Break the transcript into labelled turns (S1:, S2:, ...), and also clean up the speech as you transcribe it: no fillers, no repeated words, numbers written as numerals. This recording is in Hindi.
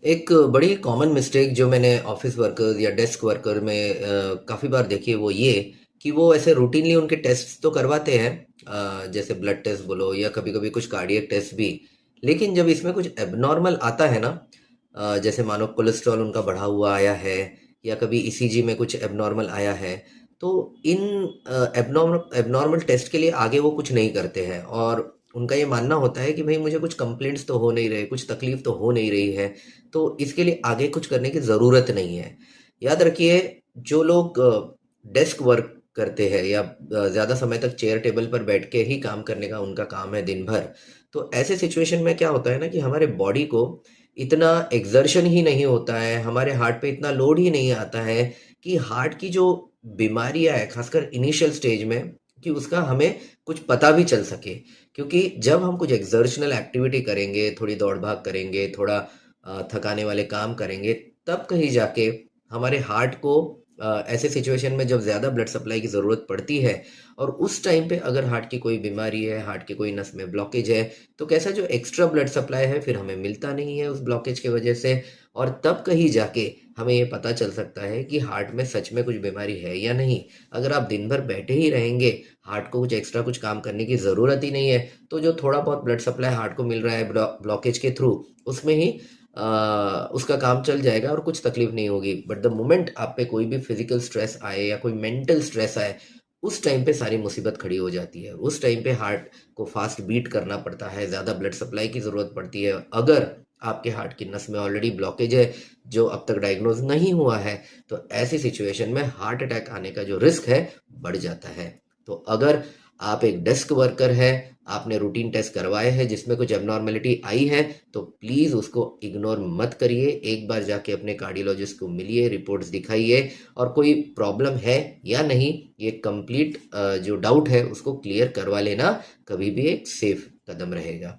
S1: एक बड़ी कॉमन मिस्टेक जो मैंने ऑफिस वर्कर्स या डेस्क वर्कर में काफ़ी बार देखी है वो ये कि वो ऐसे रूटीनली उनके टेस्ट तो करवाते हैं, जैसे ब्लड टेस्ट बोलो या कभी कभी कुछ कार्डियक टेस्ट भी। लेकिन जब इसमें कुछ एबनॉर्मल आता है ना, जैसे मानो कोलेस्ट्रॉल उनका बढ़ा हुआ आया है या कभी ईसीजी में कुछ एबनॉर्मल आया है, तो इन एबनॉर्मल एबनॉर्मल टेस्ट के लिए आगे वो कुछ नहीं करते हैं और उनका ये मानना होता है कि भाई मुझे कुछ कंप्लेंट्स तो हो नहीं रहे, कुछ तकलीफ तो हो नहीं रही है, तो इसके लिए आगे कुछ करने की ज़रूरत नहीं है। याद रखिए, जो लोग डेस्क वर्क करते हैं या ज़्यादा समय तक चेयर टेबल पर बैठ के ही काम करने का उनका काम है दिन भर, तो ऐसे सिचुएशन में क्या होता है ना कि हमारे बॉडी को इतना एक्सर्शन ही नहीं होता है, हमारे हार्ट पे इतना लोड ही नहीं आता है कि हार्ट की जो बीमारियां है खासकर इनिशियल स्टेज में, कि उसका हमें कुछ पता भी चल सके। क्योंकि जब हम कुछ एक्सर्शनल एक्टिविटी करेंगे, थोड़ी दौड़ भाग करेंगे, थोड़ा थकाने वाले काम करेंगे, तब कहीं जाके हमारे हार्ट को ऐसे सिचुएशन में जब ज़्यादा ब्लड सप्लाई की ज़रूरत पड़ती है और उस टाइम पे अगर हार्ट की कोई बीमारी है, हार्ट की कोई नस में ब्लॉकेज है, तो कैसा जो एक्स्ट्रा ब्लड सप्लाई है फिर हमें मिलता नहीं है उस ब्लॉकेज की वजह से। और तब कहीं जाके हमें ये पता चल सकता है कि हार्ट में सच में कुछ बीमारी है या नहीं। अगर आप दिन भर बैठे ही रहेंगे, हार्ट को कुछ एक्स्ट्रा कुछ काम करने की ज़रूरत ही नहीं है, तो जो थोड़ा बहुत ब्लड सप्लाई हार्ट को मिल रहा है ब्लॉकेज के थ्रू, उसमें ही उसका काम चल जाएगा और कुछ तकलीफ नहीं होगी। बट द मोमेंट आप पे कोई भी फिजिकल स्ट्रेस आए या कोई मेंटल स्ट्रेस आए, उस टाइम पे सारी मुसीबत खड़ी हो जाती है। उस टाइम पे हार्ट को फास्ट बीट करना पड़ता है, ज़्यादा ब्लड सप्लाई की ज़रूरत पड़ती है। अगर आपके हार्ट की नस में ऑलरेडी ब्लॉकेज है जो अब तक डायग्नोज नहीं हुआ है, तो ऐसी सिचुएशन में हार्ट अटैक आने का जो रिस्क है बढ़ जाता है। तो अगर आप एक डेस्क वर्कर है, आपने रूटीन टेस्ट करवाए हैं जिसमें कुछ एबनॉर्मेलिटी आई है, तो प्लीज़ उसको इग्नोर मत करिए। एक बार जाके अपने कार्डियोलॉजिस्ट को मिलिए, रिपोर्ट्स दिखाइए और कोई प्रॉब्लम है या नहीं, ये कंप्लीट जो डाउट है उसको क्लियर करवा लेना कभी भी एक सेफ कदम रहेगा।